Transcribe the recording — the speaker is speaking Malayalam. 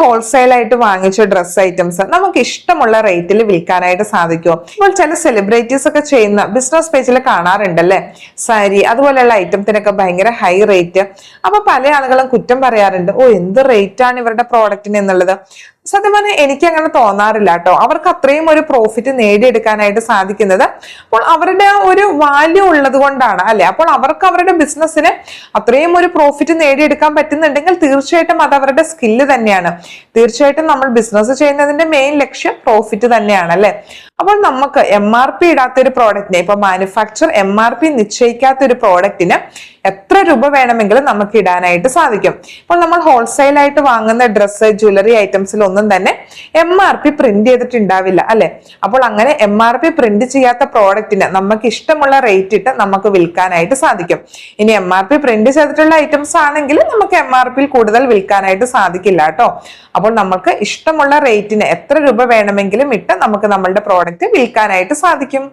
ഹോൾസെയിൽ ആയിട്ട് വാങ്ങിച്ച ഡ്രസ് ഐറ്റംസ് നമുക്ക് ഇഷ്ടമുള്ള റേറ്റിൽ വിൽക്കാനായിട്ട് സാധിക്കുമോ? ഇപ്പോൾ ചില സെലിബ്രിറ്റീസ് ഒക്കെ ചെയ്യുന്ന ബിസിനസ് പേജിൽ കാണാറുണ്ടല്ലേ, സാരി അതുപോലെയുള്ള ഐറ്റംസിനൊക്കെ ഭയങ്കര ഹൈ റേറ്റ്. അപ്പൊ പല ആളുകളും കുറ്റം പറയാറുണ്ട്, ഓ എന്ത് റേറ്റ് ആണ് ഇവരുടെ പ്രോഡക്റ്റിന് എന്നുള്ളത്. സത്യം പറഞ്ഞാൽ എനിക്ക് അങ്ങനെ തോന്നാറില്ല കേട്ടോ. അവർക്ക് അത്രയും ഒരു പ്രോഫിറ്റ് നേടിയെടുക്കാനായിട്ട് സാധിക്കുന്നത് അപ്പോൾ അവരുടെ ഒരു വാല്യൂ ഉള്ളത് കൊണ്ടാണ് അല്ലെ. അപ്പോൾ അവർക്ക് അവരുടെ ബിസിനസ്സിന് അത്രയും ഒരു പ്രോഫിറ്റ് നേടിയെടുക്കാൻ പറ്റുന്നുണ്ടെങ്കിൽ തീർച്ചയായിട്ടും അത് അവരുടെ സ്കില്ല് തന്നെയാണ്. തീർച്ചയായിട്ടും നമ്മൾ ബിസിനസ് ചെയ്യുന്നതിന്റെ മെയിൻ ലക്ഷ്യം പ്രോഫിറ്റ് തന്നെയാണ് അല്ലെ. അപ്പോൾ നമുക്ക് MRP ഇടാത്ത ഒരു പ്രോഡക്റ്റിന്, ഇപ്പൊ മാനുഫാക്ചർ MRP നിശ്ചയിക്കാത്ത ഒരു പ്രോഡക്റ്റിന് എത്ര രൂപ വേണമെങ്കിലും നമുക്ക് ഇടാനായിട്ട് സാധിക്കും. ഇപ്പോൾ നമ്മൾ ഹോൾസെയിൽ ആയിട്ട് വാങ്ങുന്ന ഡ്രസ്സ്, ജ്വല്ലറി ഐറ്റംസിൽ ഒന്നും തന്നെ MRP പ്രിന്റ് ചെയ്തിട്ടുണ്ടാവില്ല അല്ലെ. അപ്പോൾ അങ്ങനെ MRP പ്രിന്റ് ചെയ്യാത്ത പ്രോഡക്റ്റിന് നമുക്ക് ഇഷ്ടമുള്ള റേറ്റ് ഇട്ട് നമുക്ക് വിൽക്കാനായിട്ട് സാധിക്കും. ഇനി MRP പ്രിന്റ് ചെയ്തിട്ടുള്ള ഐറ്റംസ് ആണെങ്കിൽ നമുക്ക് MRP കൂടുതൽ വിൽക്കാനായിട്ട് സാധിക്കില്ല കേട്ടോ. അപ്പോൾ നമുക്ക് ഇഷ്ടമുള്ള റേറ്റിന് എത്ര രൂപ വേണമെങ്കിലും ഇട്ട് നമുക്ക് നമ്മളുടെ പ്രോഡക്റ്റ് വിൽക്കാനായിട്ട് സാധിക്കും.